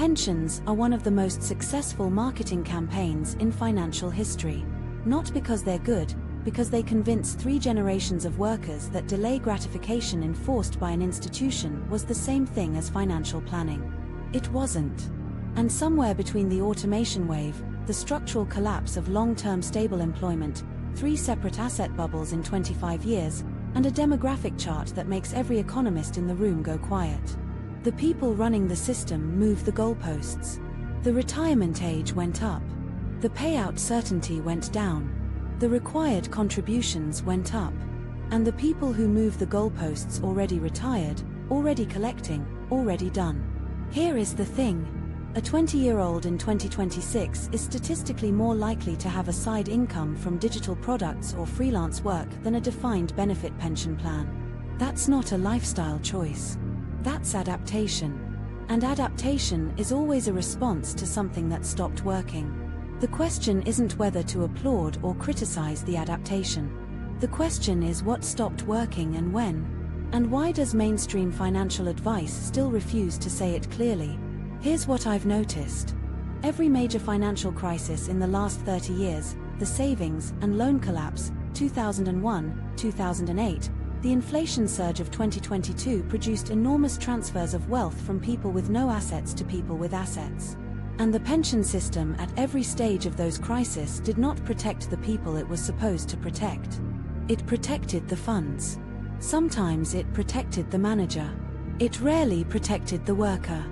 Pensions are one of the most successful marketing campaigns in financial history. Not because they're good, because they convince 3 generations of workers that delay gratification enforced by an institution was the same thing as financial planning. It wasn't. And somewhere between the automation wave, the structural collapse of long-term stable employment, 3 separate asset bubbles in 25 years, and a demographic chart that makes every economist in the room go quiet. The people running the system moved the goalposts. The retirement age went up. The payout certainty went down. The required contributions went up. And the people who moved the goalposts already retired, already collecting, already done. Here is the thing. A 20-year-old in 2026 is statistically more likely to have a side income from digital products or freelance work than a defined benefit pension plan. That's not a lifestyle choice. That's adaptation. And adaptation is always a response to something that stopped working. The question isn't whether to applaud or criticize the adaptation. The question is what stopped working and when. And why does mainstream financial advice still refuse to say it clearly? Here's what I've noticed. Every major financial crisis in the last 30 years, the savings and loan collapse, 2001, 2008, the inflation surge of 2022 produced enormous transfers of wealth from people with no assets to people with assets. And the pension system at every stage of those crises did not protect the people it was supposed to protect. It protected the funds. Sometimes it protected the manager. It rarely protected the worker.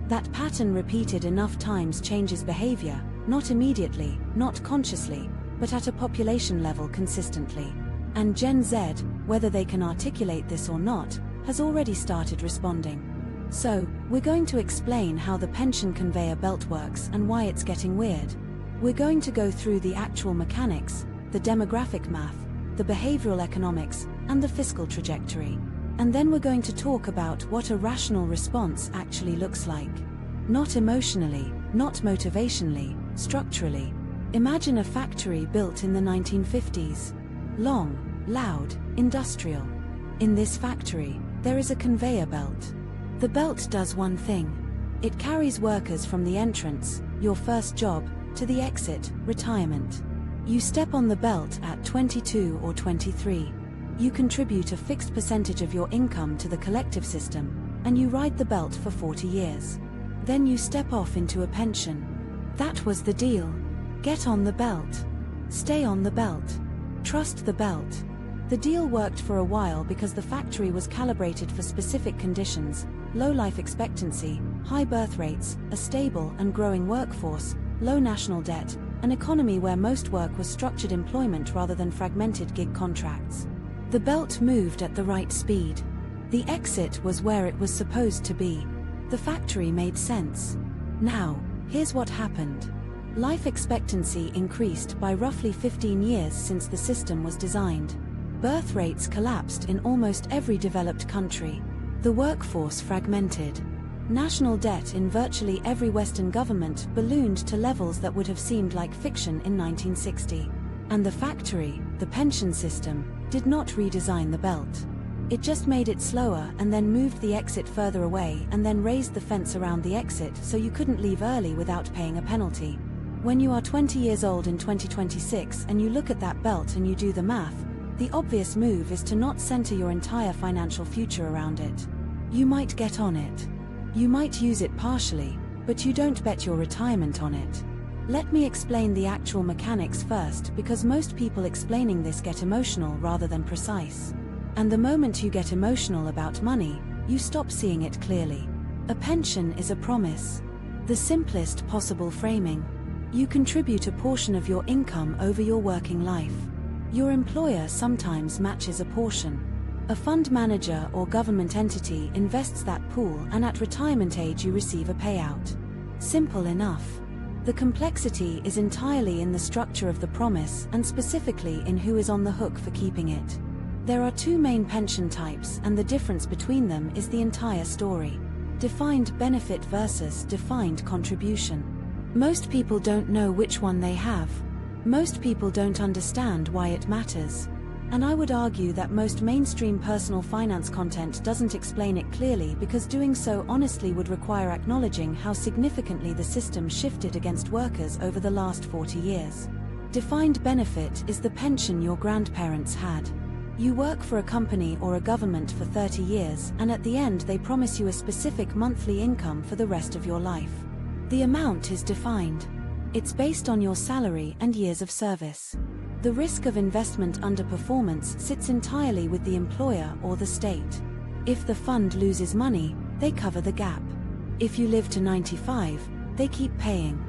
That pattern repeated enough times changes behavior, not immediately, not consciously, but at a population level consistently. And Gen Z, whether they can articulate this or not, has already started responding. So, we're going to explain how the pension conveyor belt works and why it's getting weird. We're going to go through the actual mechanics, the demographic math, the behavioral economics, and the fiscal trajectory. And then we're going to talk about what a rational response actually looks like. Not emotionally, not motivationally, structurally. Imagine a factory built in the 1950s. Long, loud, industrial. In this factory, there is a conveyor belt. The belt does one thing. It carries workers from the entrance, your first job, to the exit, retirement. You step on the belt at 22 or 23. You contribute a fixed percentage of your income to the collective system, and you ride the belt for 40 years. Then you step off into a pension. That was the deal. Get on the belt. Stay on the belt. Trust the belt. The deal worked for a while because the factory was calibrated for specific conditions: low life expectancy, high birth rates, a stable and growing workforce, low national debt, an economy where most work was structured employment rather than fragmented gig contracts. The belt moved at the right speed. The exit was where it was supposed to be. The factory made sense. Now, here's what happened. Life expectancy increased by roughly 15 years since the system was designed. Birth rates collapsed in almost every developed country. The workforce fragmented. National debt in virtually every Western government ballooned to levels that would have seemed like fiction in 1960. And the factory, the pension system, did not redesign the belt. It just made it slower and then moved the exit further away and then raised the fence around the exit so you couldn't leave early without paying a penalty. When you are 20 years old in 2026 and you look at that belt and you do the math, the obvious move is to not center your entire financial future around it. You might get on it. You might use it partially, but you don't bet your retirement on it. Let me explain the actual mechanics first, because most people explaining this get emotional rather than precise. And the moment you get emotional about money, you stop seeing it clearly. A pension is a promise. The simplest possible framing. You contribute a portion of your income over your working life. Your employer sometimes matches a portion. A fund manager or government entity invests that pool, and at retirement age you receive a payout. Simple enough. The complexity is entirely in the structure of the promise and specifically in who is on the hook for keeping it. There are 2 main pension types, and the difference between them is the entire story. Defined benefit versus defined contribution. Most people don't know which one they have. Most people don't understand why it matters. And I would argue that most mainstream personal finance content doesn't explain it clearly, because doing so honestly would require acknowledging how significantly the system shifted against workers over the last 40 years. Defined benefit is the pension your grandparents had. You work for a company or a government for 30 years, and at the end they promise you a specific monthly income for the rest of your life. The amount is defined. It's based on your salary and years of service. The risk of investment underperformance sits entirely with the employer or the state. If the fund loses money, they cover the gap. If you live to 95, they keep paying.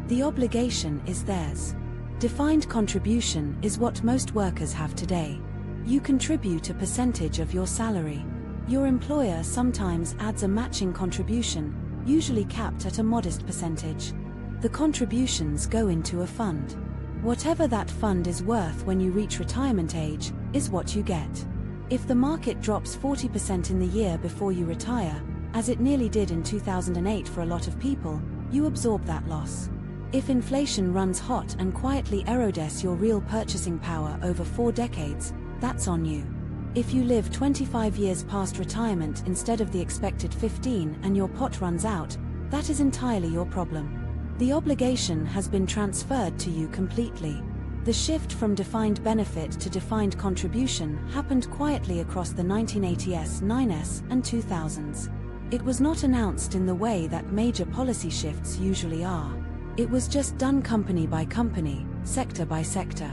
The obligation is theirs. Defined contribution is what most workers have today. You contribute a percentage of your salary. Your employer sometimes adds a matching contribution, usually capped at a modest percentage. The contributions go into a fund. Whatever that fund is worth when you reach retirement age is what you get. If the market drops 40% in the year before you retire, as it nearly did in 2008 for a lot of people, you absorb that loss. If inflation runs hot and quietly erodes your real purchasing power over 4 decades, that's on you. If you live 25 years past retirement instead of the expected 15 and your pot runs out, that is entirely your problem. The obligation has been transferred to you completely. The shift from defined benefit to defined contribution happened quietly across the 1980s, 90s, and 2000s. It was not announced in the way that major policy shifts usually are. It was just done company by company, sector by sector.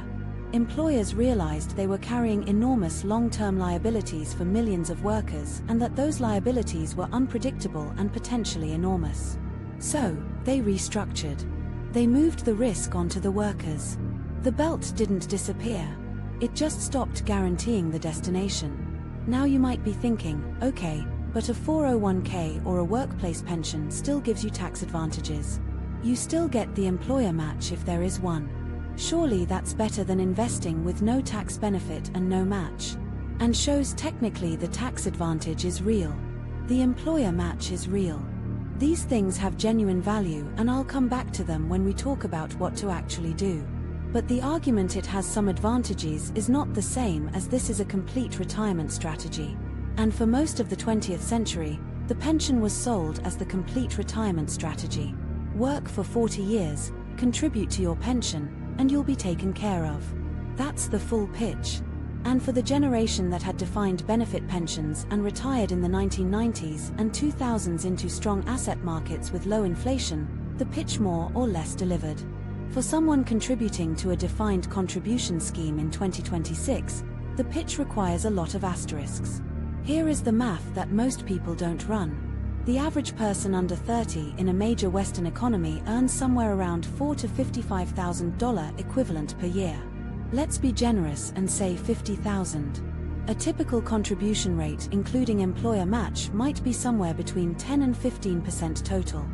Employers realized they were carrying enormous long-term liabilities for millions of workers, and that those liabilities were unpredictable and potentially enormous. So, they restructured. They moved the risk onto the workers. The belt didn't disappear. It just stopped guaranteeing the destination. Now you might be thinking, okay, but a 401k or a workplace pension still gives you tax advantages. You still get the employer match if there is one. Surely that's better than investing with no tax benefit and no match. And shows technically the tax advantage is real. The employer match is real. These things have genuine value, and I'll come back to them when we talk about what to actually do. But the argument it has some advantages is not the same, as this is a complete retirement strategy. And for most of the 20th century, the pension was sold as the complete retirement strategy. Work for 40 years, contribute to your pension, and you'll be taken care of. That's the full pitch. And for the generation that had defined benefit pensions and retired in the 1990s and 2000s into strong asset markets with low inflation, the pitch more or less delivered. For someone contributing to a defined contribution scheme in 2026, the pitch requires a lot of asterisks. Here is the math that most people don't run. The average person under 30 in a major Western economy earns somewhere around $4,000 to $55,000 equivalent per year. Let's be generous and say $50,000. A typical contribution rate including employer match might be somewhere between 10 and 15% total.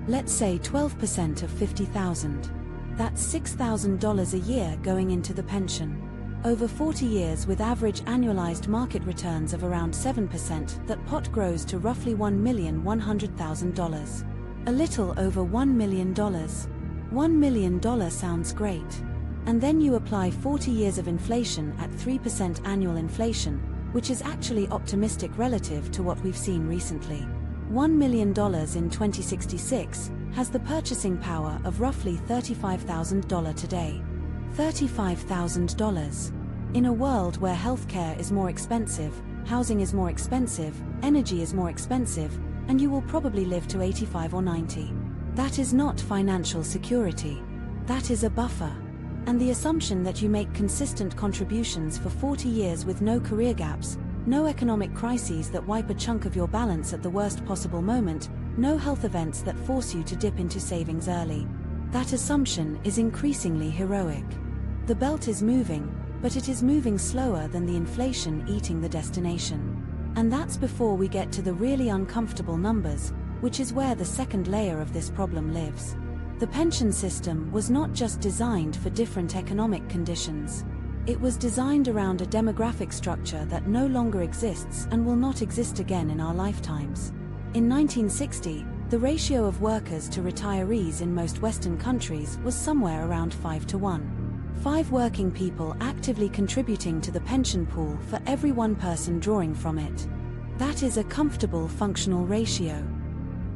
Let's say 12% of $50,000. That's $6,000 a year going into the pension. Over 40 years with average annualized market returns of around 7%, that pot grows to roughly $1,100,000. A little over $1 million. $1 million sounds great. And then you apply 40 years of inflation at 3% annual inflation, which is actually optimistic relative to what we've seen recently. $1 million in 2066 has the purchasing power of roughly $35,000 today. $35,000. In a world where healthcare is more expensive, housing is more expensive, energy is more expensive, and you will probably live to 85 or 90. That is not financial security. That is a buffer. And the assumption that you make consistent contributions for 40 years with no career gaps, no economic crises that wipe a chunk of your balance at the worst possible moment, no health events that force you to dip into savings early. That assumption is increasingly heroic. The belt is moving, but it is moving slower than the inflation eating the destination. And that's before we get to the really uncomfortable numbers, which is where the second layer of this problem lives. The pension system was not just designed for different economic conditions. It was designed around a demographic structure that no longer exists and will not exist again in our lifetimes. In 1960, the ratio of workers to retirees in most Western countries was somewhere around 5 to 1. 5 working people actively contributing to the pension pool for every 1 person drawing from it. That is a comfortable functional ratio.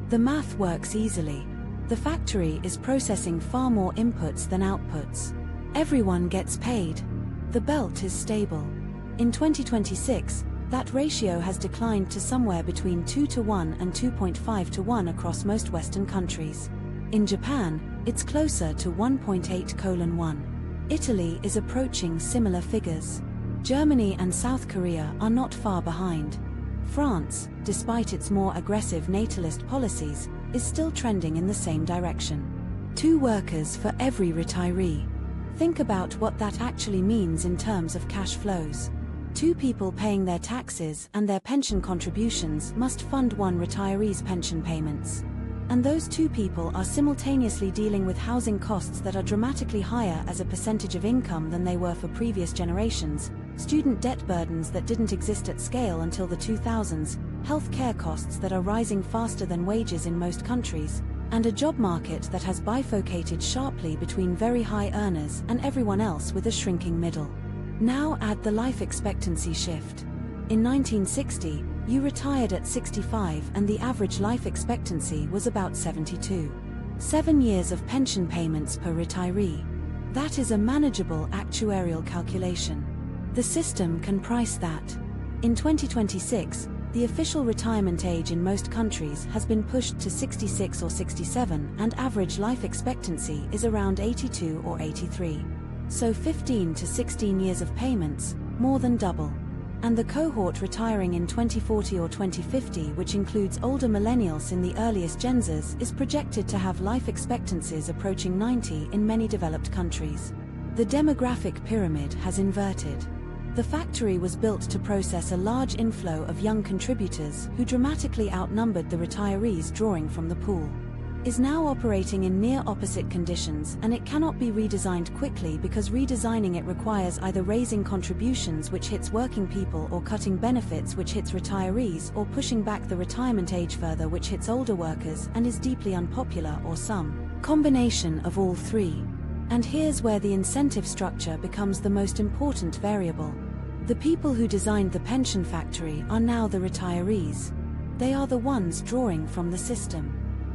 The math works easily. The factory is processing far more inputs than outputs. Everyone gets paid. The belt is stable. In 2026, that ratio has declined to somewhere between 2:1 and 2.5:1 across most Western countries. In Japan, it's closer to 1.8:1. Italy is approaching similar figures. Germany and South Korea are not far behind. France, despite its more aggressive natalist policies, is still trending in the same direction. 2 workers for every retiree. Think about what that actually means in terms of cash flows. 2 people paying their taxes and their pension contributions must fund 1 retiree's pension payments. And those 2 people are simultaneously dealing with housing costs that are dramatically higher as a percentage of income than they were for previous generations, student debt burdens that didn't exist at scale until the 2000s, health care costs that are rising faster than wages in most countries, and a job market that has bifurcated sharply between very high earners and everyone else with a shrinking middle. Now add the life expectancy shift. In 1960, you retired at 65 and the average life expectancy was about 72. 7 years of pension payments per retiree. That is a manageable actuarial calculation. The system can price that. In 2026, the official retirement age in most countries has been pushed to 66 or 67 and average life expectancy is around 82 or 83. So 15 to 16 years of payments, more than double. And the cohort retiring in 2040 or 2050, which includes older millennials in the earliest Gen Zs, is projected to have life expectancies approaching 90 in many developed countries. The demographic pyramid has inverted. The factory was built to process a large inflow of young contributors who dramatically outnumbered the retirees drawing from the pool. Is now operating in near opposite conditions, and it cannot be redesigned quickly because redesigning it requires either raising contributions, which hits working people, or cutting benefits, which hits retirees, or pushing back the retirement age further, which hits older workers and is deeply unpopular, or some combination of all 3. And here's where the incentive structure becomes the most important variable. The people who designed the pension factory are now the retirees. They are the ones drawing from the system.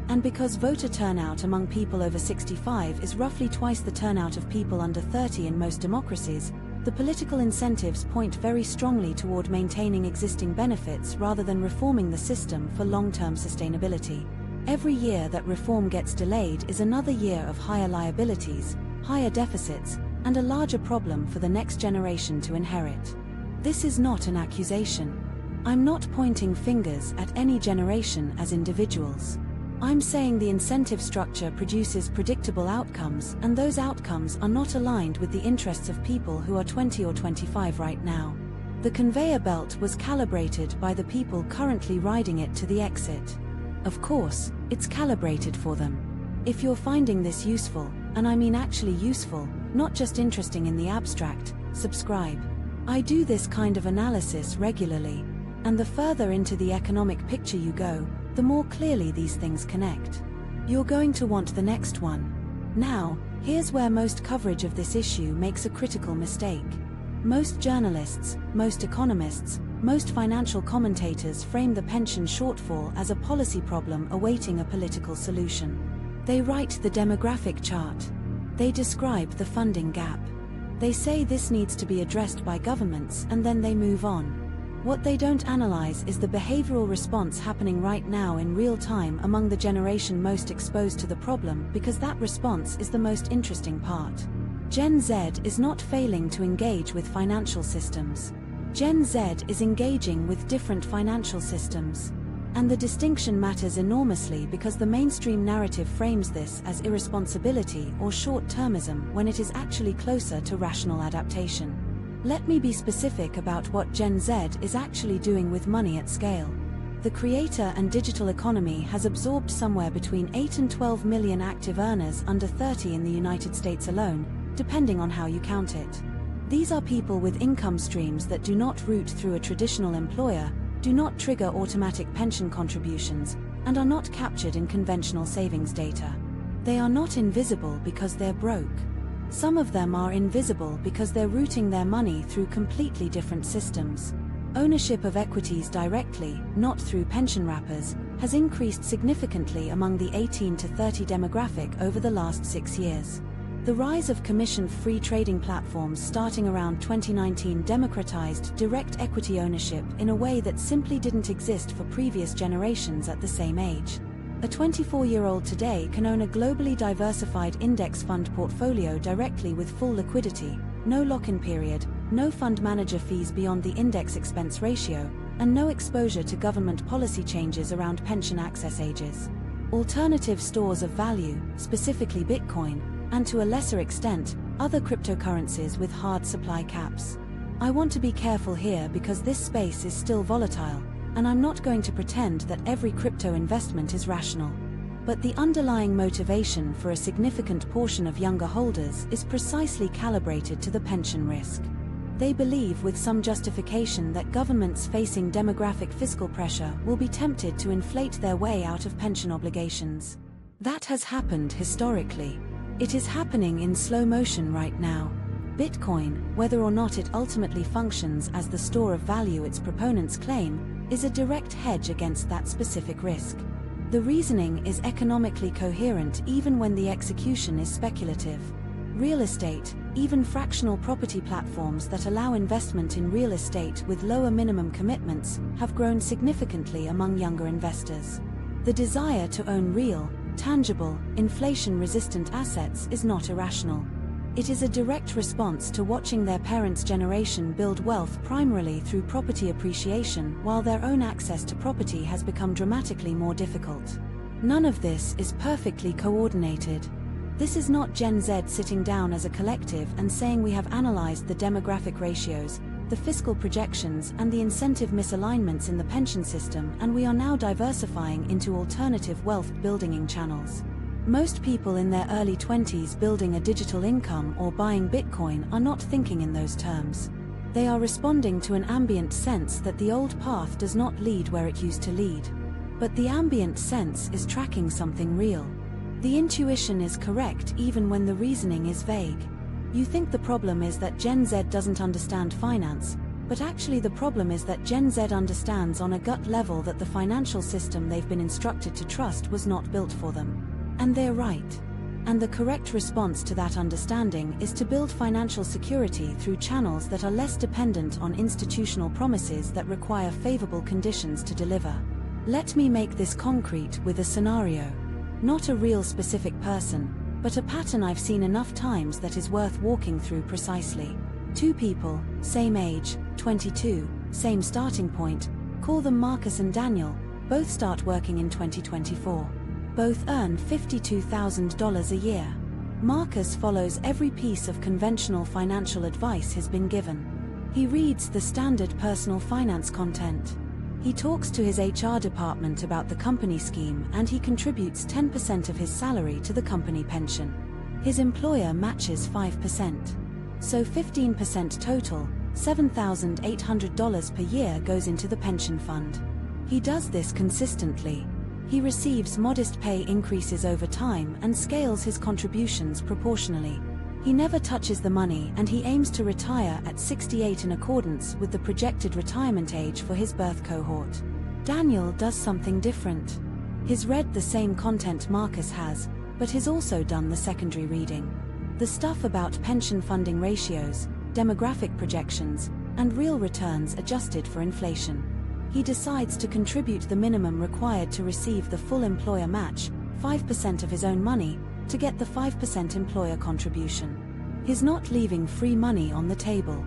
And because voter turnout among people over 65 is roughly twice the turnout of people under 30 in most democracies, the political incentives point very strongly toward maintaining existing benefits rather than reforming the system for long-term sustainability. Every year that reform gets delayed is another year of higher liabilities, higher deficits, and a larger problem for the next generation to inherit. This is not an accusation. I'm not pointing fingers at any generation as individuals. I'm saying the incentive structure produces predictable outcomes, and those outcomes are not aligned with the interests of people who are 20 or 25 right now. The conveyor belt was calibrated by the people currently riding it to the exit. Of course, it's calibrated for them. If you're finding this useful, and I mean actually useful, not just interesting in the abstract, subscribe. I do this kind of analysis regularly, and the further into the economic picture you go, the more clearly these things connect. You're going to want the next one. Now, here's where most coverage of this issue makes a critical mistake. Most journalists, most economists, most financial commentators frame the pension shortfall as a policy problem awaiting a political solution. They write the demographic chart. They describe the funding gap. They say this needs to be addressed by governments, and then they move on. What they don't analyze is the behavioral response happening right now in real time among the generation most exposed to the problem, because that response is the most interesting part. Gen Z is not failing to engage with financial systems. Gen Z is engaging with different financial systems. And the distinction matters enormously because the mainstream narrative frames this as irresponsibility or short-termism when it is actually closer to rational adaptation. Let me be specific about what Gen Z is actually doing with money at scale. The creator and digital economy has absorbed somewhere between 8 and 12 million active earners under 30 in the United States alone, depending on how you count it. These are people with income streams that do not route through a traditional employer, do not trigger automatic pension contributions, and are not captured in conventional savings data. They are not invisible because they're broke. Some of them are invisible because they're routing their money through completely different systems. Ownership of equities directly, not through pension wrappers, has increased significantly among the 18 to 30 demographic over the last 6 years. The rise of commission-free trading platforms starting around 2019 democratized direct equity ownership in a way that simply didn't exist for previous generations at the same age. A 24-year-old today can own a globally diversified index fund portfolio directly with full liquidity, no lock-in period, no fund manager fees beyond the index expense ratio, and no exposure to government policy changes around pension access ages. Alternative stores of value, specifically Bitcoin, and to a lesser extent, other cryptocurrencies with hard supply caps. I want to be careful here because this space is still volatile, and I'm not going to pretend that every crypto investment is rational. But the underlying motivation for a significant portion of younger holders is precisely calibrated to the pension risk. They believe with some justification that governments facing demographic fiscal pressure will be tempted to inflate their way out of pension obligations. That has happened historically. It is happening in slow motion right now. Bitcoin, whether or not it ultimately functions as the store of value its proponents claim, is a direct hedge against that specific risk. The reasoning is economically coherent even when the execution is speculative. Real estate, even fractional property platforms that allow investment in real estate with lower minimum commitments, have grown significantly among younger investors. The desire to own real, tangible, inflation-resistant assets is not irrational. It is a direct response to watching their parents' generation build wealth primarily through property appreciation while their own access to property has become dramatically more difficult. None of this is perfectly coordinated. This is not Gen Z sitting down as a collective and saying we have analyzed the demographic ratios, the fiscal projections and the incentive misalignments in the pension system and we are now diversifying into alternative wealth-building channels. Most people in their early 20s building a digital income or buying Bitcoin are not thinking in those terms. They are responding to an ambient sense that the old path does not lead where it used to lead. But the ambient sense is tracking something real. The intuition is correct even when the reasoning is vague. You think the problem is that Gen Z doesn't understand finance, but actually the problem is that Gen Z understands on a gut level that the financial system they've been instructed to trust was not built for them. And they're right. And the correct response to that understanding is to build financial security through channels that are less dependent on institutional promises that require favorable conditions to deliver. Let me make this concrete with a scenario. Not a real specific person, but a pattern I've seen enough times that is worth walking through precisely. Two people, same age, 22, same starting point, call them Marcus and Daniel, both start working in 2024. Both earn $52,000 a year. Marcus follows every piece of conventional financial advice he's been given. He reads the standard personal finance content. He talks to his HR department about the company scheme and he contributes 10% of his salary to the company pension. His employer matches 5%. So 15% total, $7,800 per year goes into the pension fund. He does this consistently. He receives modest pay increases over time and scales his contributions proportionally. He never touches the money and he aims to retire at 68 in accordance with the projected retirement age for his birth cohort. Daniel does something different. He's read the same content Marcus has, but he's also done the secondary reading. The stuff about pension funding ratios, demographic projections, and real returns adjusted for inflation. He decides to contribute the minimum required to receive the full employer match, 5% of his own money, to get the 5% employer contribution. He's not leaving free money on the table.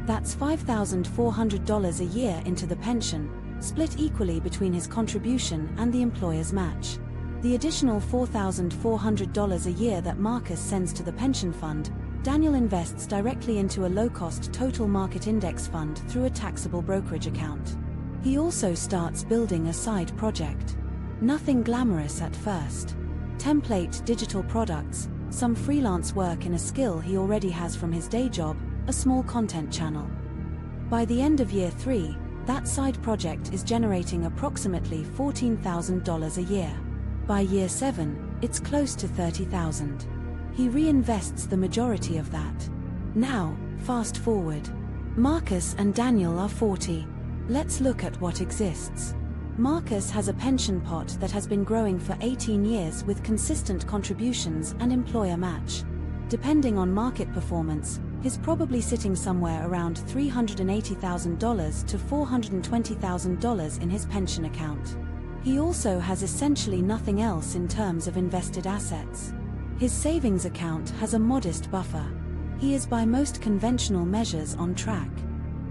That's $5,400 a year into the pension, split equally between his contribution and the employer's match. The additional $4,400 a year that Marcus sends to the pension fund, Daniel invests directly into a low-cost total market index fund through a taxable brokerage account. He also starts building a side project. Nothing glamorous at first. Template digital products, some freelance work in a skill he already has from his day job, a small content channel. By the end of year 3, that side project is generating approximately $14,000 a year. By year 7, it's close to $30,000. He reinvests the majority of that. Now, fast forward. Marcus and Daniel are 40. Let's look at what exists. Marcus has a pension pot that has been growing for 18 years with consistent contributions and employer match. Depending on market performance, he's probably sitting somewhere around $380,000 to $420,000 in his pension account. He also has essentially nothing else in terms of invested assets. His savings account has a modest buffer. He is by most conventional measures on track.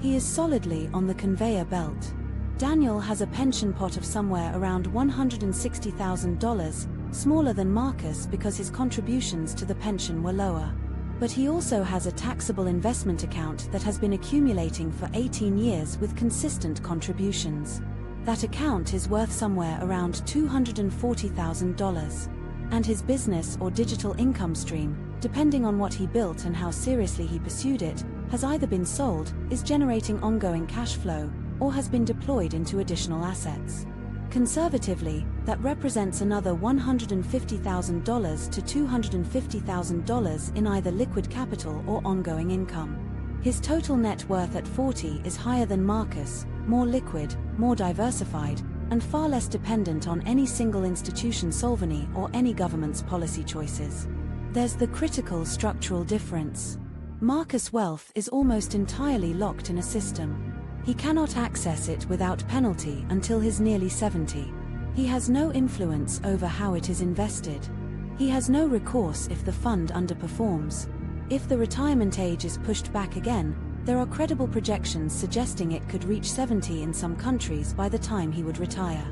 He is solidly on the conveyor belt. Daniel has a pension pot of somewhere around $160,000, smaller than Marcus because his contributions to the pension were lower. But he also has a taxable investment account that has been accumulating for 18 years with consistent contributions. That account is worth somewhere around $240,000. And his business or digital income stream, depending on what he built and how seriously he pursued it, has either been sold, is generating ongoing cash flow, or has been deployed into additional assets. Conservatively, that represents another $150,000 to $250,000 in either liquid capital or ongoing income. His total net worth at 40 is higher than Marcus, more liquid, more diversified, and far less dependent on any single institution solvency or any government's policy choices. There's the critical structural difference. Marcus' wealth is almost entirely locked in a system. He cannot access it without penalty until he's nearly 70. He has no influence over how it is invested. He has no recourse if the fund underperforms. If the retirement age is pushed back again, there are credible projections suggesting it could reach 70 in some countries by the time he would retire.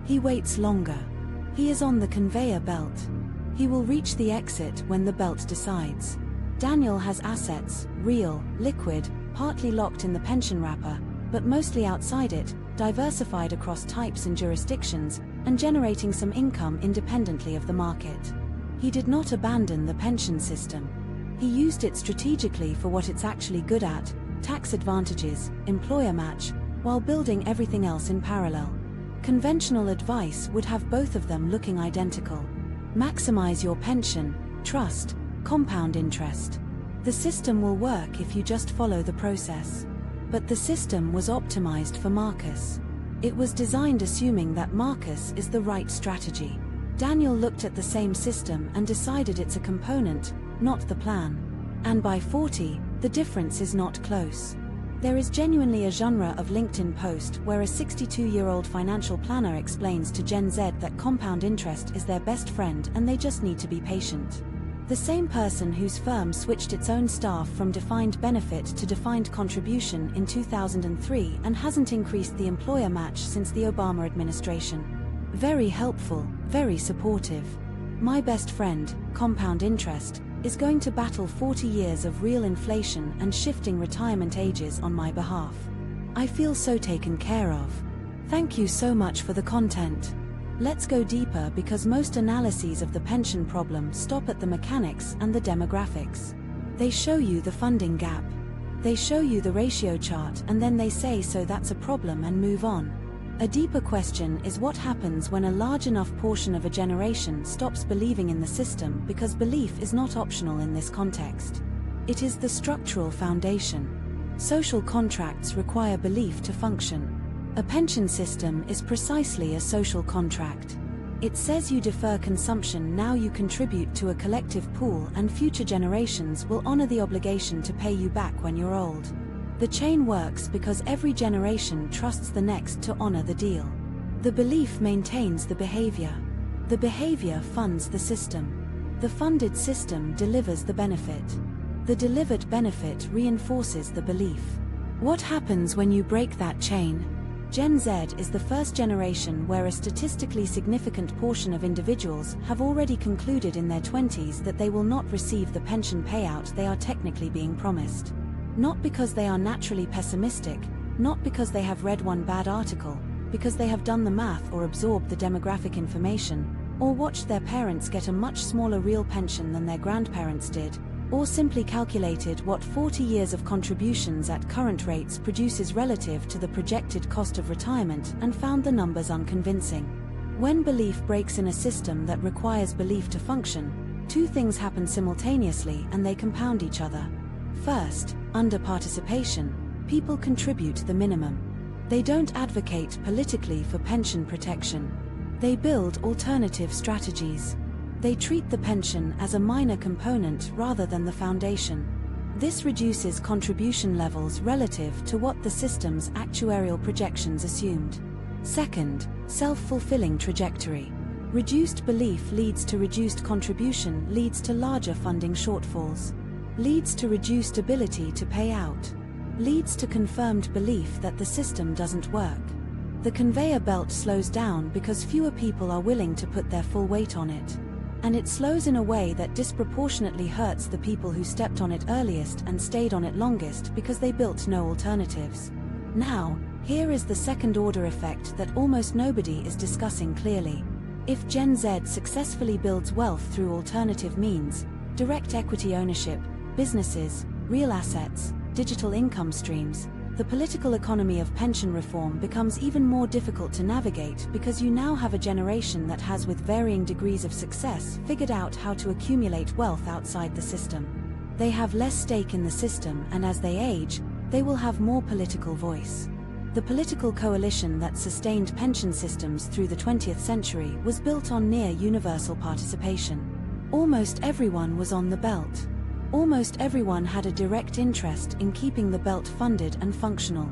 He waits longer. He is on the conveyor belt. He will reach the exit when the belt decides. Daniel has assets, real, liquid, partly locked in the pension wrapper, but mostly outside it, diversified across types and jurisdictions, and generating some income independently of the market. He did not abandon the pension system. He used it strategically for what it's actually good at, tax advantages, employer match, while building everything else in parallel. Conventional advice would have both of them looking identical. Maximize your pension, trust, compound interest. The system will work if you just follow the process. But the system was optimized for Marcus. It was designed assuming that Marcus is the right strategy. Daniel looked at the same system and decided it's a component, not the plan. And by 40, the difference is not close. There is genuinely a genre of LinkedIn post where a 62-year-old financial planner explains to Gen Z that compound interest is their best friend and they just need to be patient. The same person whose firm switched its own staff from defined benefit to defined contribution in 2003 and hasn't increased the employer match since the Obama administration. Very helpful, very supportive. My best friend, compound interest, is going to battle 40 years of real inflation and shifting retirement ages on my behalf. I feel so taken care of. Thank you so much for the content. Let's go deeper because most analyses of the pension problem stop at the mechanics and the demographics. They show you the funding gap. They show you the ratio chart and then they say so that's a problem and move on. A deeper question is what happens when a large enough portion of a generation stops believing in the system because belief is not optional in this context. It is the structural foundation. Social contracts require belief to function. A pension system is precisely a social contract. It says you defer consumption now you contribute to a collective pool and future generations will honor the obligation to pay you back when you're old. The chain works because every generation trusts the next to honor the deal. The belief maintains the behavior. The behavior funds the system. The funded system delivers the benefit. The delivered benefit reinforces the belief. What happens when you break that chain? Gen Z is the first generation where a statistically significant portion of individuals have already concluded in their 20s that they will not receive the pension payout they are technically being promised. Not because they are naturally pessimistic, not because they have read one bad article, because they have done the math or absorbed the demographic information, or watched their parents get a much smaller real pension than their grandparents did, or simply calculated what 40 years of contributions at current rates produces relative to the projected cost of retirement and found the numbers unconvincing. When belief breaks in a system that requires belief to function, Two things happen simultaneously and they compound each other. First, under participation, people contribute the minimum. They don't advocate politically for pension protection. They build alternative strategies. They treat the pension as a minor component rather than the foundation. This reduces contribution levels relative to what the system's actuarial projections assumed. Second, self-fulfilling trajectory. Reduced belief leads to reduced contribution, leads to larger funding shortfalls, leads to reduced ability to pay out, leads to confirmed belief that the system doesn't work. The conveyor belt slows down because fewer people are willing to put their full weight on it. And it slows in a way that disproportionately hurts the people who stepped on it earliest and stayed on it longest because they built no alternatives. Now, here is the second-order effect that almost nobody is discussing clearly. If Gen Z successfully builds wealth through alternative means, direct equity ownership, businesses, real assets, digital income streams, the political economy of pension reform becomes even more difficult to navigate because you now have a generation that has, with varying degrees of success, figured out how to accumulate wealth outside the system. They have less stake in the system, and as they age, they will have more political voice. The political coalition that sustained pension systems through the 20th century was built on near universal participation. Almost everyone was on the belt. Almost everyone had a direct interest in keeping the belt funded and functional.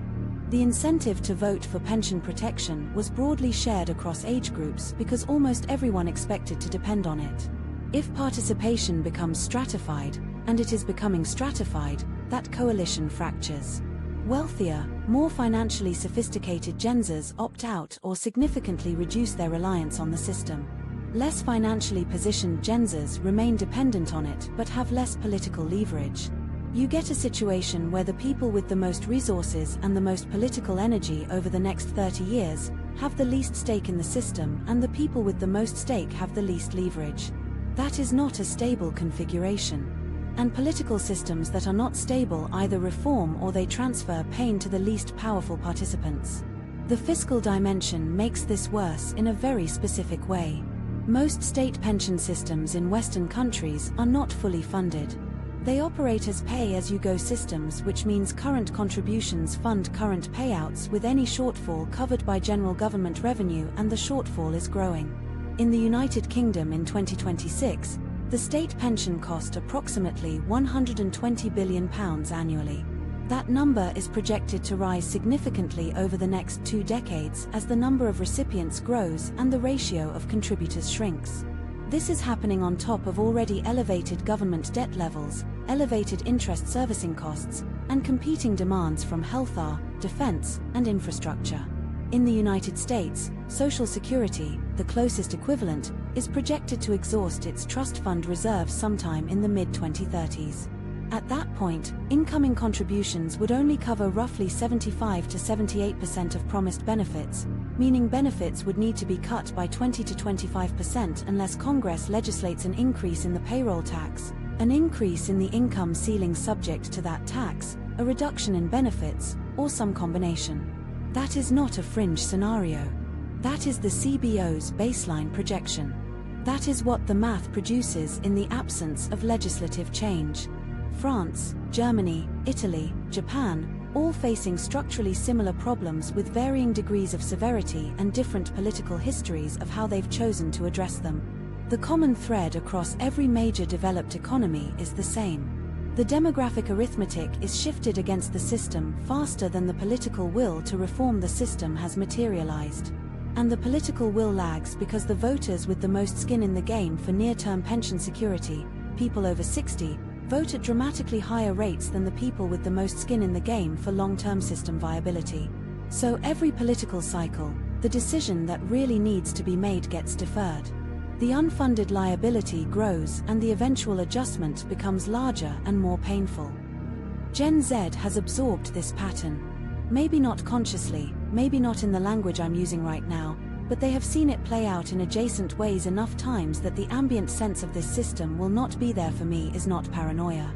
The incentive to vote for pension protection was broadly shared across age groups because almost everyone expected to depend on it. If participation becomes stratified, and it is becoming stratified, that coalition fractures. Wealthier, more financially sophisticated Gen Zers opt out or significantly reduce their reliance on the system. Less financially positioned Gen Zers remain dependent on it but have less political leverage. You get a situation where the people with the most resources and the most political energy over the next 30 years have the least stake in the system, and the people with the most stake have the least leverage. That is not a stable configuration. And political systems that are not stable either reform or they transfer pain to the least powerful participants. The fiscal dimension makes this worse in a very specific way. Most state pension systems in Western countries are not fully funded. They operate as pay-as-you-go systems, which means current contributions fund current payouts with any shortfall covered by general government revenue, and the shortfall is growing. In the United Kingdom in 2026, the state pension cost approximately £120 billion annually. That number is projected to rise significantly over the next 2 decades as the number of recipients grows and the ratio of contributors shrinks. This is happening on top of already elevated government debt levels, elevated interest servicing costs, and competing demands from healthcare, defense, and infrastructure. In the United States, Social Security, the closest equivalent, is projected to exhaust its trust fund reserves sometime in the mid-2030s. At that point, incoming contributions would only cover roughly 75 to 78% of promised benefits, meaning benefits would need to be cut by 20 to 25% unless Congress legislates an increase in the payroll tax, an increase in the income ceiling subject to that tax, a reduction in benefits, or some combination. That is not a fringe scenario. That is the CBO's baseline projection. That is what the math produces in the absence of legislative change. France, Germany, Italy, Japan, all facing structurally similar problems with varying degrees of severity and different political histories of how they've chosen to address them. The common thread across every major developed economy is the same. The demographic arithmetic is shifted against the system faster than the political will to reform the system has materialized. And the political will lags because the voters with the most skin in the game for near-term pension security, people over 60, vote at dramatically higher rates than the people with the most skin in the game for long-term system viability. So every political cycle, the decision that really needs to be made gets deferred. The unfunded liability grows and the eventual adjustment becomes larger and more painful. Gen Z has absorbed this pattern. Maybe not consciously, maybe not in the language I'm using right now, but they have seen it play out in adjacent ways enough times that the ambient sense of this system will not be there for me is not paranoia.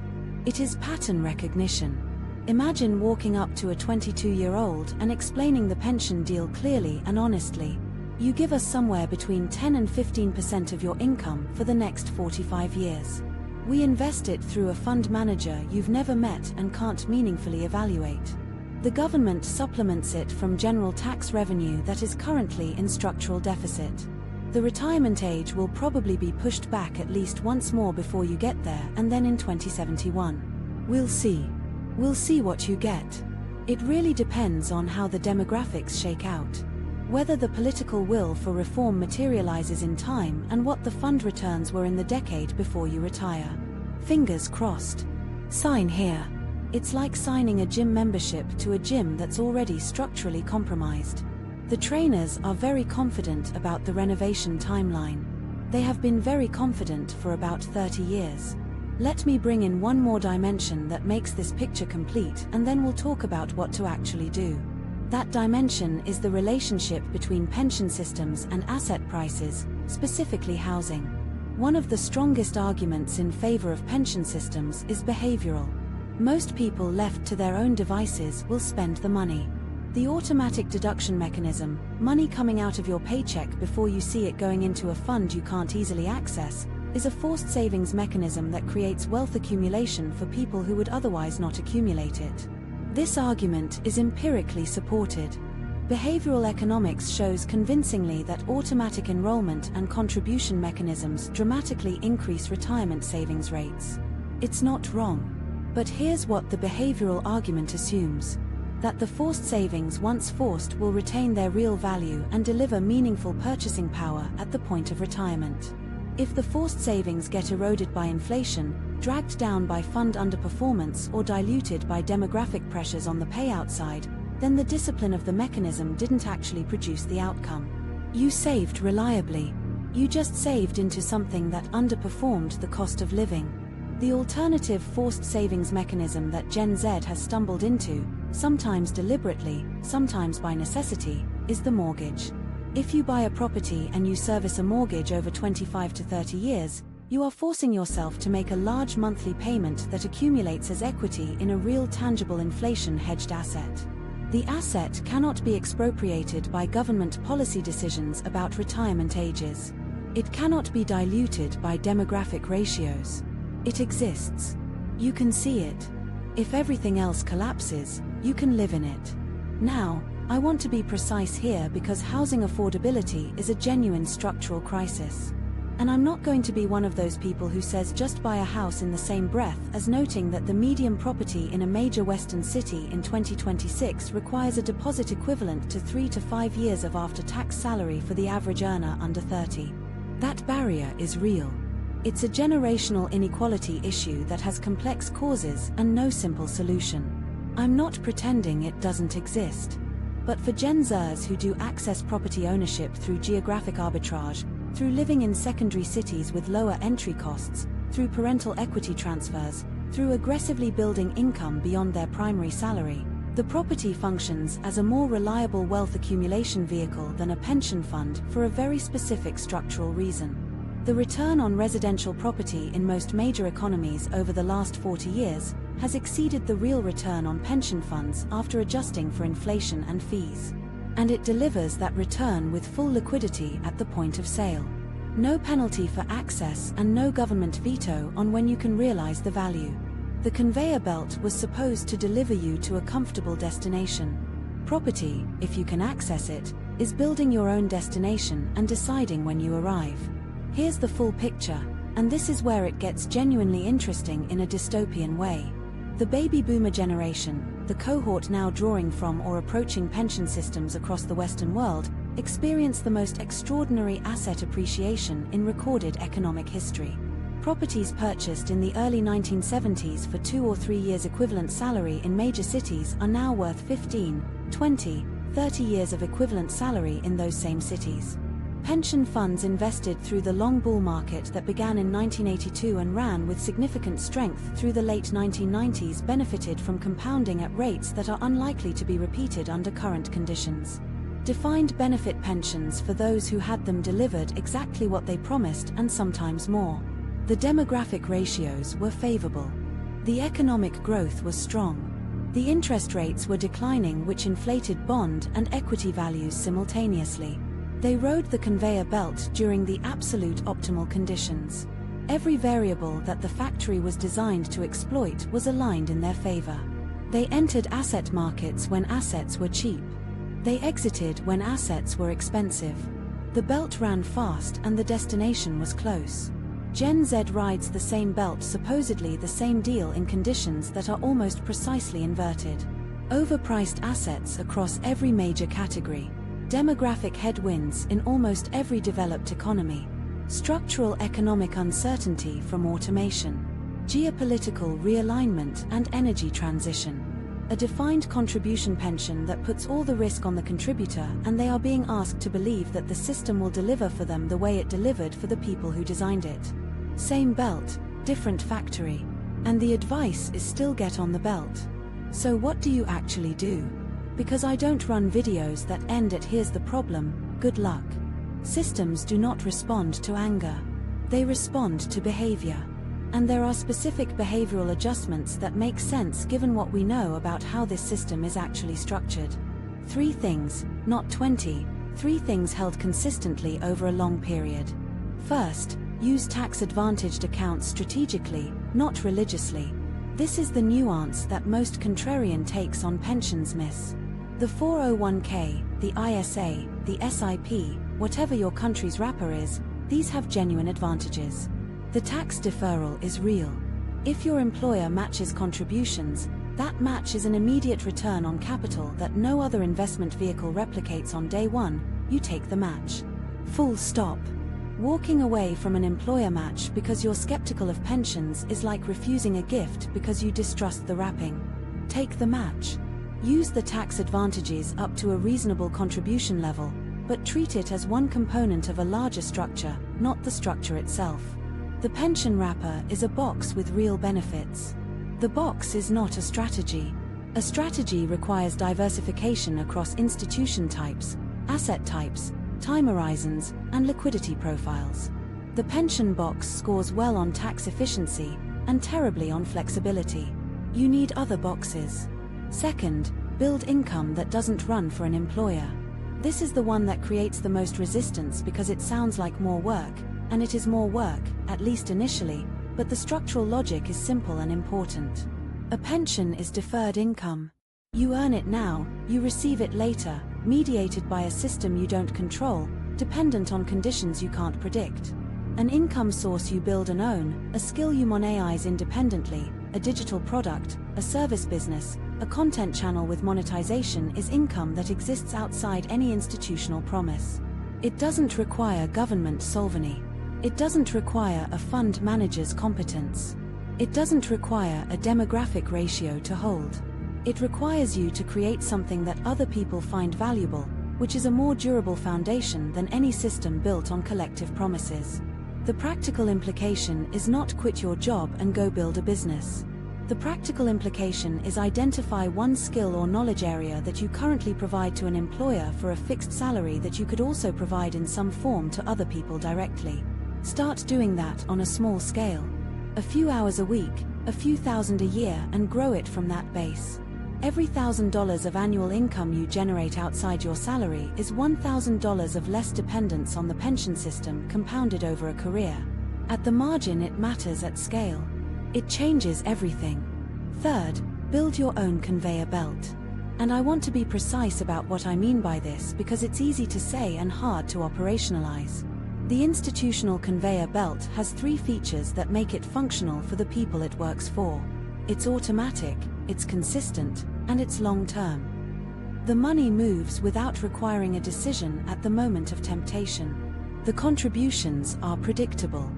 It is pattern recognition. Imagine walking up to a 22-year-old and explaining the pension deal clearly and honestly. You give us somewhere between 10 and 15% of your income for the next 45 years. We invest it through a fund manager you've never met and can't meaningfully evaluate. The government supplements it from general tax revenue that is currently in structural deficit. The retirement age will probably be pushed back at least once more before you get there, and then in 2071. We'll see. We'll see what you get. It really depends on how the demographics shake out, whether the political will for reform materializes in time, and what the fund returns were in the decade before you retire. Fingers crossed. Sign here. It's like signing a gym membership to a gym that's already structurally compromised. The trainers are very confident about the renovation timeline. They have been very confident for about 30 years. Let me bring in one more dimension that makes this picture complete, and then we'll talk about what to actually do. That dimension is the relationship between pension systems and asset prices, specifically housing. One of the strongest arguments in favor of pension systems is behavioral. Most people left to their own devices will spend the money. The automatic deduction mechanism, money coming out of your paycheck before you see it going into a fund you can't easily access, is a forced savings mechanism that creates wealth accumulation for people who would otherwise not accumulate it. This argument is empirically supported. Behavioral economics shows convincingly that automatic enrollment and contribution mechanisms dramatically increase retirement savings rates. It's not wrong. But here's what the behavioral argument assumes: that the forced savings, once forced, will retain their real value and deliver meaningful purchasing power at the point of retirement. If the forced savings get eroded by inflation, dragged down by fund underperformance, or diluted by demographic pressures on the payout side, then the discipline of the mechanism didn't actually produce the outcome. You saved reliably. You just saved into something that underperformed the cost of living. The alternative forced savings mechanism that Gen Z has stumbled into, sometimes deliberately, sometimes by necessity, is the mortgage. If you buy a property and you service a mortgage over 25 to 30 years, you are forcing yourself to make a large monthly payment that accumulates as equity in a real tangible inflation-hedged asset. The asset cannot be expropriated by government policy decisions about retirement ages. It cannot be diluted by demographic ratios. It exists. You can see it. If everything else collapses, you can live in it. Now, I want to be precise here because housing affordability is a genuine structural crisis. And I'm not going to be one of those people who says just buy a house in the same breath as noting that the median property in a major Western city in 2026 requires a deposit equivalent to 3 to 5 years of after-tax salary for the average earner under 30. That barrier is real. It's a generational inequality issue that has complex causes and no simple solution. I'm not pretending it doesn't exist. But for Gen Zers who do access property ownership through geographic arbitrage, through living in secondary cities with lower entry costs, through parental equity transfers, through aggressively building income beyond their primary salary, the property functions as a more reliable wealth accumulation vehicle than a pension fund for a very specific structural reason. The return on residential property in most major economies over the last 40 years has exceeded the real return on pension funds after adjusting for inflation and fees. And it delivers that return with full liquidity at the point of sale. No penalty for access and no government veto on when you can realize the value. The conveyor belt was supposed to deliver you to a comfortable destination. Property, if you can access it, is building your own destination and deciding when you arrive. Here's the full picture, and this is where it gets genuinely interesting in a dystopian way. The baby boomer generation, the cohort now drawing from or approaching pension systems across the Western world, experienced the most extraordinary asset appreciation in recorded economic history. Properties purchased in the early 1970s for 2 or 3 years equivalent salary in major cities are now worth 15, 20, 30 years of equivalent salary in those same cities. Pension funds invested through the long bull market that began in 1982 and ran with significant strength through the late 1990s benefited from compounding at rates that are unlikely to be repeated under current conditions. Defined benefit pensions for those who had them delivered exactly what they promised and sometimes more. The demographic ratios were favorable. The economic growth was strong. The interest rates were declining, which inflated bond and equity values simultaneously. They rode the conveyor belt during the absolute optimal conditions. Every variable that the factory was designed to exploit was aligned in their favor. They entered asset markets when assets were cheap. They exited when assets were expensive. The belt ran fast and the destination was close. Gen Z rides the same belt, supposedly the same deal, in conditions that are almost precisely inverted. Overpriced assets across every major category. Demographic headwinds in almost every developed economy. Structural economic uncertainty from automation. Geopolitical realignment and energy transition. A defined contribution pension that puts all the risk on the contributor, and they are being asked to believe that the system will deliver for them the way it delivered for the people who designed it. Same belt, different factory. And the advice is still get on the belt. So what do you actually do? Because I don't run videos that end at "here's the problem, good luck." Systems do not respond to anger. They respond to behavior. And there are specific behavioral adjustments that make sense given what we know about how this system is actually structured. 3 things, not 20, 3 things held consistently over a long period. First, use tax-advantaged accounts strategically, not religiously. This is the nuance that most contrarian takes on pensions miss. The 401k, the ISA, the SIP, whatever your country's wrapper is, these have genuine advantages. The tax deferral is real. If your employer matches contributions, that match is an immediate return on capital that no other investment vehicle replicates on day one. You take the match. Full stop. Walking away from an employer match because you're skeptical of pensions is like refusing a gift because you distrust the wrapping. Take the match. Use the tax advantages up to a reasonable contribution level, but treat it as one component of a larger structure, not the structure itself. The pension wrapper is a box with real benefits. The box is not a strategy. A strategy requires diversification across institution types, asset types, time horizons, and liquidity profiles. The pension box scores well on tax efficiency and terribly on flexibility. You need other boxes. Second, build income that doesn't run for an employer. This is the one that creates the most resistance because it sounds like more work, and it is more work, at least initially, but the structural logic is simple and important. A pension is deferred income. You earn it now, you receive it later, mediated by a system you don't control, dependent on conditions you can't predict. An income source you build and own, a skill you monetize independently, a digital product, a service business, a content channel with monetization is income that exists outside any institutional promise. It doesn't require government solvency. It doesn't require a fund manager's competence. It doesn't require a demographic ratio to hold. It requires you to create something that other people find valuable, which is a more durable foundation than any system built on collective promises. The practical implication is not quit your job and go build a business. The practical implication is identify one skill or knowledge area that you currently provide to an employer for a fixed salary that you could also provide in some form to other people directly. Start doing that on a small scale. A few hours a week, a few thousand a year, and grow it from that base. Every $1,000 of annual income you generate outside your salary is $1,000 of less dependence on the pension system compounded over a career. At the margin, it matters at scale. It changes everything. Third, build your own conveyor belt. And I want to be precise about what I mean by this because it's easy to say and hard to operationalize. The institutional conveyor belt has 3 features that make it functional for the people it works for. It's automatic, it's consistent, and it's long-term. The money moves without requiring a decision at the moment of temptation. The contributions are predictable.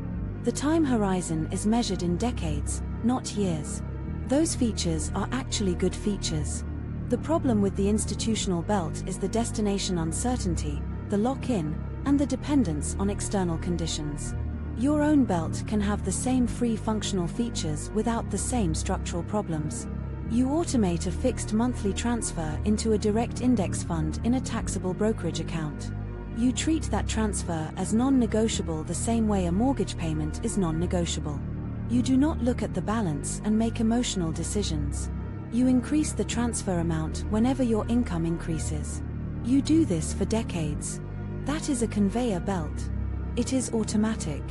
The time horizon is measured in decades, not years. Those features are actually good features. The problem with the institutional belt is the destination uncertainty, the lock-in, and the dependence on external conditions. Your own belt can have the same free functional features without the same structural problems. You automate a fixed monthly transfer into a direct index fund in a taxable brokerage account. You treat that transfer as non-negotiable the same way a mortgage payment is non-negotiable. You do not look at the balance and make emotional decisions. You increase the transfer amount whenever your income increases. You do this for decades. That is a conveyor belt. It is automatic.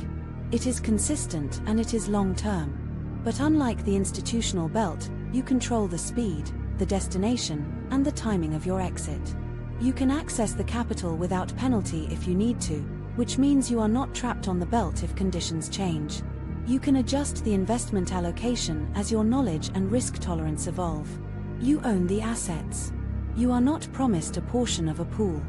It is consistent and it is long-term. But unlike the institutional belt, you control the speed, the destination, and the timing of your exit. You can access the capital without penalty if you need to, which means you are not trapped on the belt if conditions change. You can adjust the investment allocation as your knowledge and risk tolerance evolve. You own the assets. You are not promised a portion of a pool.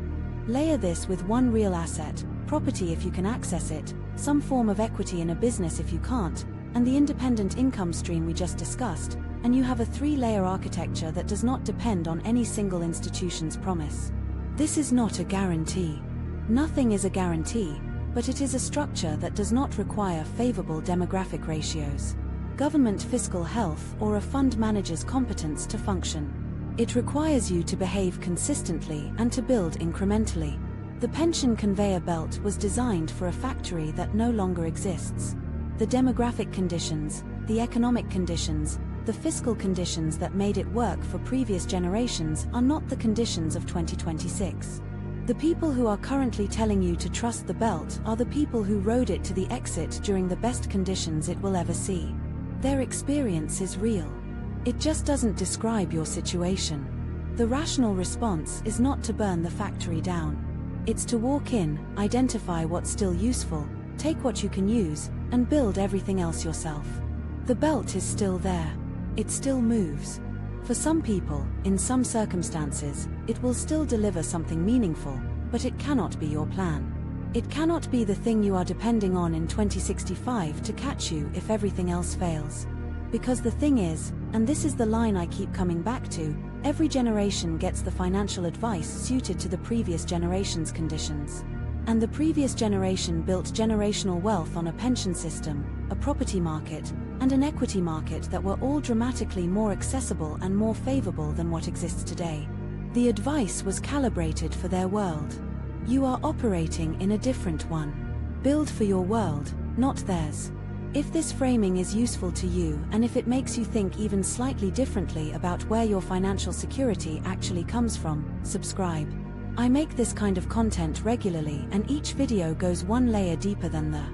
Layer this with one real asset, property if you can access it, some form of equity in a business if you can't, and the independent income stream we just discussed, and you have a 3-layer architecture that does not depend on any single institution's promise. This is not a guarantee. Nothing is a guarantee, but it is a structure that does not require favorable demographic ratios, government fiscal health, or a fund manager's competence to function. It requires you to behave consistently and to build incrementally. The pension conveyor belt was designed for a factory that no longer exists. The demographic conditions, the economic conditions, the fiscal conditions that made it work for previous generations are not the conditions of 2026. The people who are currently telling you to trust the belt are the people who rode it to the exit during the best conditions it will ever see. Their experience is real. It just doesn't describe your situation. The rational response is not to burn the factory down. It's to walk in, identify what's still useful, take what you can use, and build everything else yourself. The belt is still there. It still moves. For some people, in some circumstances, it will still deliver something meaningful, but it cannot be your plan. It cannot be the thing you are depending on in 2065 to catch you if everything else fails. Because the thing is, and this is the line I keep coming back to, every generation gets the financial advice suited to the previous generation's conditions. And the previous generation built generational wealth on a pension system, a property market, and an equity market that were all dramatically more accessible and more favorable than what exists today. The advice was calibrated for their world. You are operating in a different one. Build for your world, not theirs. If this framing is useful to you and if it makes you think even slightly differently about where your financial security actually comes from, subscribe. I make this kind of content regularly and each video goes one layer deeper than the